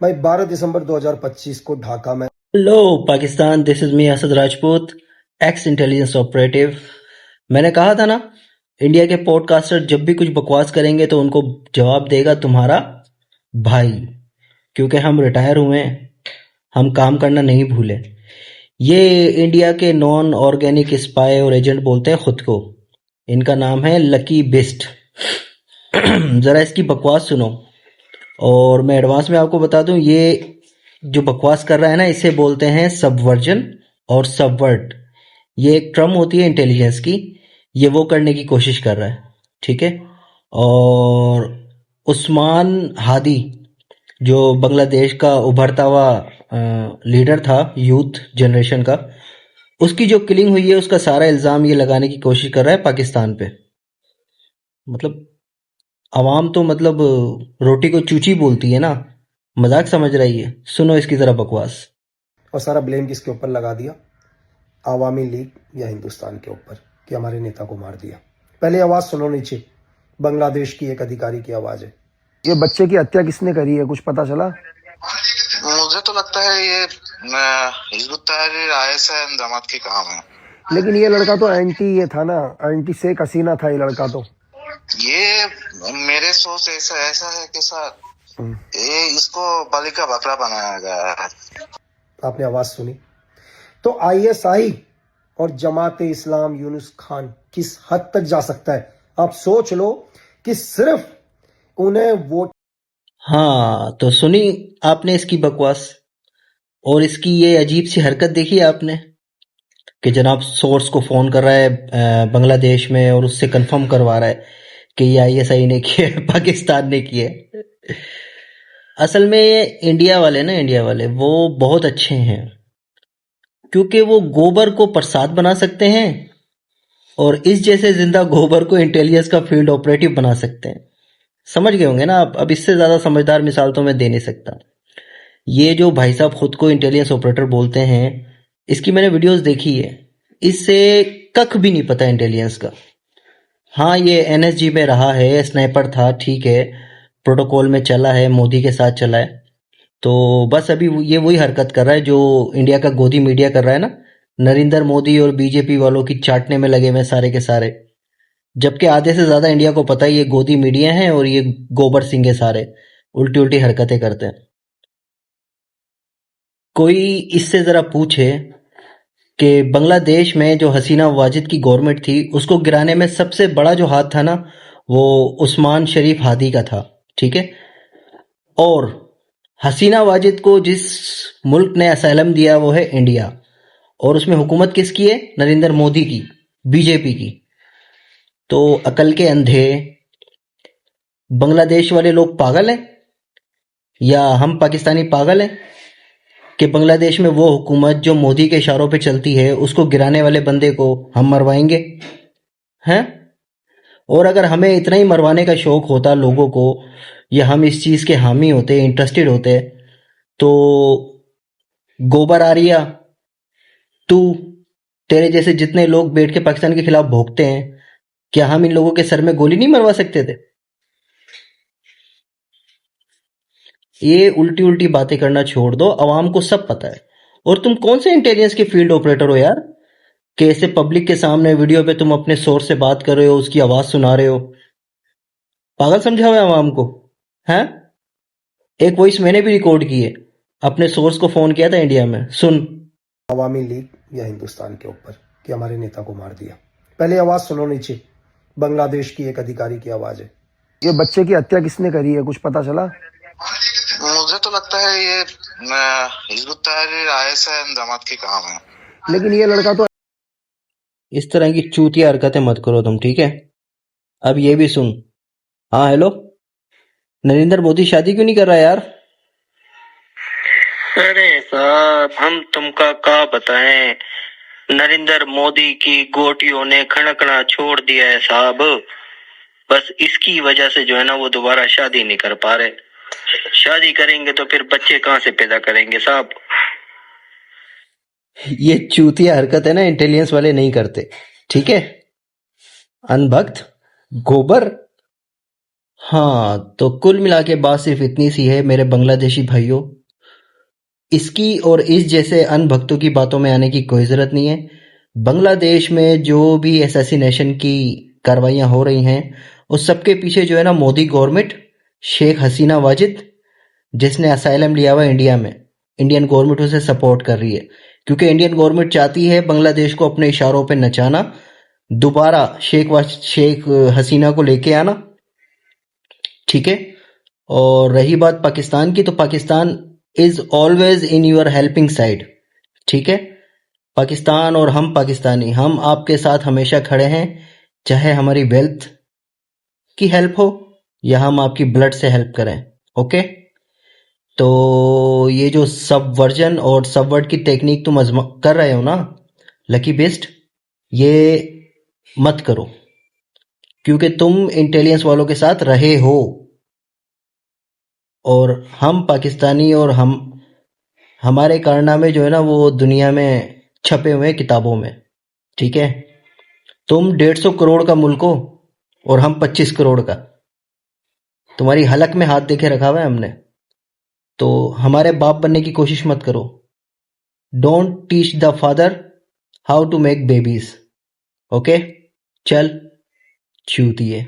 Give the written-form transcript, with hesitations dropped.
भाई 12 दिसंबर 2025 को ढाका में hello Pakistan, this is me Asad Rajput, x intelligence operative. मैंने कहा था ना, इंडिया के पॉडकास्टर जब भी कुछ बकवास करेंगे तो उनको जवाब देगा तुम्हारा भाई, क्योंकि हम रिटायर हुए हैं, हम काम करना नहीं भूले। ये इंडिया के नॉन ऑर्गेनिक स्पाई और एजेंट बोलते हैं खुद को। इनका नाम है लकी बिस्ट। जरा इसकी बकवास सुनो। और मैं एडवांस में आपको बता दूं, ये जो बकवास कर रहा है ना, इसे बोलते हैं सबवर्जन और सबवर्ट। ये एक टर्म होती है इंटेलिजेंस की, ये वो करने की कोशिश कर रहा है, ठीक है। और उस्मान हादी, जो बांग्लादेश का उभरता हुआ लीडर था यूथ जनरेशन का, उसकी जो किलिंग हुई है उसका सारा इल्जाम ये लगाने की कोशिश कर रहा है पाकिस्तान पे। मतलब अवाम तो मतलब रोटी को चूची बोलती है ना, मजाक समझ रही है। सुनो इसकी जरा बकवास। और सारा ब्लेम किसके ऊपर लगा दिया? आवामी लीग या हिंदुस्तान के ऊपर कि हमारे नेता को मार दिया। पहले आवाज सुनो नीचे, बांग्लादेश की एक अधिकारी की आवाज है। ये बच्चे की हत्या किसने करी है, कुछ पता चला? मुझे तो लगता है ये हिजबुत तहरीर आईएसआई जमात की काम है। लेकिन ये लड़का तो एंटी ये था ना, एंटी शेख हसीना था ये लड़का तो। ये मेरे सोच ऐसा ऐसा है कि सर ये इसको बलि का बकरा बनाया गया है। आपने आवाज सुनी? तो आईएसआई और जमात इस्लाम यूनुस खान किस हद तक जा सकता है, आप सोच लो कि सिर्फ उन्हें वोट। हाँ, तो सुनी आपने इसकी बकवास। और इसकी ये अजीब सी हरकत देखी आपने कि जनाब सोर्स को फोन कर रहा है बांग्लादेश में और उससे कंफर्म करवा रहा है कि ये आईएसआई ने किया है, पाकिस्तान ने किया है। असल में ये इंडिया वाले ना, इंडिया वाले वो बहुत अच्छे हैं, क्योंकि वो गोबर को प्रसाद बना सकते हैं और इस जैसे जिंदा गोबर को इंटेलिजेंस का फील्ड ऑपरेटिव बना सकते हैं। समझ गए होंगे ना आप। अब इससे ज्यादा समझदार मिसाल तो मैं दे नहीं सकता। ये जो भाई साहब खुद को इंटेलिजेंस ऑपरेटर बोलते हैं, इसकी मैंने वीडियोस देखी है, इससे कख भी नहीं पता इंटेलिजेंस का। हाँ, ये एनएसजी में रहा है, स्नाइपर था, ठीक है, प्रोटोकॉल में चला है, मोदी के साथ चला है। तो बस अभी ये वही हरकत कर रहा है जो इंडिया का गोदी मीडिया कर रहा है ना, नरेंद्र मोदी और बीजेपी वालों की चाटने में लगे हुए सारे के सारे। जबकि आधे से ज्यादा इंडिया को पता है ये गोदी मीडिया है और ये गोबर सिंह है, सारे उल्टी उल्टी हरकतें करते हैं। कोई इससे जरा पूछे कि बांग्लादेश में जो हसीना वाजिद की गवर्नमेंट थी, उसको गिराने में सबसे बड़ा जो हाथ था ना, वो उस्मान शरीफ हादी का था, ठीक है। और हसीना वाजिद को जिस मुल्क ने असylum दिया वो है इंडिया, और उसमें हुकूमत किसकी है? नरेंद्र मोदी की, बीजेपी की। तो अकल के अंधे बांग्लादेश वाले लोग पागल हैं या हम पाकिस्तानी पागल हैं कि बांग्लादेश में वो हुकूमत जो मोदी के इशारों पे चलती है, उसको गिराने वाले बंदे को हम मरवाएंगे हैं? और अगर हमें इतना ही मरवाने का शौक होता लोगों को, या हम इस चीज के हामी होते, इंटरेस्टेड होते, तो गोबर आरिया, तू, तेरे जैसे जितने लोग बैठ के पाकिस्तान के खिलाफ भोगते हैं, क्या हम इन लोगों के सर में गोली नहीं मरवा सकते थे? ये उल्टी उल्टी बातें करना छोड़ दो, अवाम को सब पता है। और तुम कौन से इंटेलिजेंस के फील्ड ऑपरेटर हो यार, कि ऐसे पब्लिक के सामने वीडियो पे तुम अपने सोर्स से बात कर रहे हो, उसकी आवाज सुना रहे हो? पागल समझा हुआ है अवाम को, हैं? एक वॉइस मैंने भी रिकॉर्ड की है, अपने सोर्स को फोन किया था इंडिया में, सुन। आवामी लीग या हिंदुस्तान के ऊपर कि हमारे नेता को मार दिया। पहले आवाज सुनो नीचे, बांग्लादेश की एक अधिकारी की आवाज है। ये बच्चे की हत्या किसने करी है, कुछ पता चला? मुझे तो लगता है ये हिजबुत तहरीर आईएसआई जमात की काम है। लेकिन ये लड़का तो इस तरह की चूतिया हरकतें मत करो तुम, ठीक है। अब ये भी सुन। हाँ हेलो, नरेंद्र मोदी शादी क्यों नहीं कर रहा यार? अरे साहब, हम तुमका का बताएं, नरेंद्र मोदी की गोटियों ने खड़कना छोड़ दिया है साहब। बस इसकी वजह से जो है ना, वो दोबारा शादी नहीं कर पा रहे। शादी करेंगे तो फिर बच्चे कहाँ से पैदा करेंगे साहब? ये चूतिया हरकत है ना, इंटेलिजेंस वाले नहीं करते, ठीक है। अनभक्त, गोबर, हाँ, तो कुल मिला के बात सिर्फ इतनी सी है मेरे बांग्लादेशी भाइयों, इसकी और इस जैसे अनभक्तों की बातों में आने की कोई ज़रूरत नहीं है। बांग्लादेश में जो भी असैसिनेशन की कार्रवाइयाँ हो रही हैं, उस सबके पीछे जो है ना मोदी गवर्नमेंट, शेख हसीना वाजिद, जिसने असाइलम लिया हुआ है इंडिया में, इंडियन गवर्नमेंट उसे सपोर्ट कर रही है। क्योंकि इंडियन गवर्नमेंट चाहती है बांग्लादेश को अपने इशारों पे नचाना, दोबारा शेख हसीना को लेके आना, ठीक है। और रही बात पाकिस्तान की, तो Pakistan is always in your helping side, ठीक है। पाकिस्तान और हम पाकिस्तानी, हम आपके साथ हमेशा खड़े हैं, चाहे हमारी वेल्थ की हेल्प हो या हम आपकी ब्लड से हेल्प करें, ओके। तो ये जो सबवर्जन और सबवर्ट की टेक्निक तुम कर रहे हो ना लकी बेस्ट, ये मत करो, क्योंकि तुम इंटेलिजेंस वालों के साथ रहे हो और हम पाकिस्तानी और हम हमारे कारनामे जो है ना वो दुनिया में छपे हुए हैं किताबों में, ठीक है। तुम 150 करोड़ का मुल्क हो और हम 25 करोड़ का, तुम्हारी हलक में हाथ देके रखा हुआ है हमने, तो हमारे बाप बनने की कोशिश मत करो। Don't teach the father how to make babies, okay. चल चूतिए।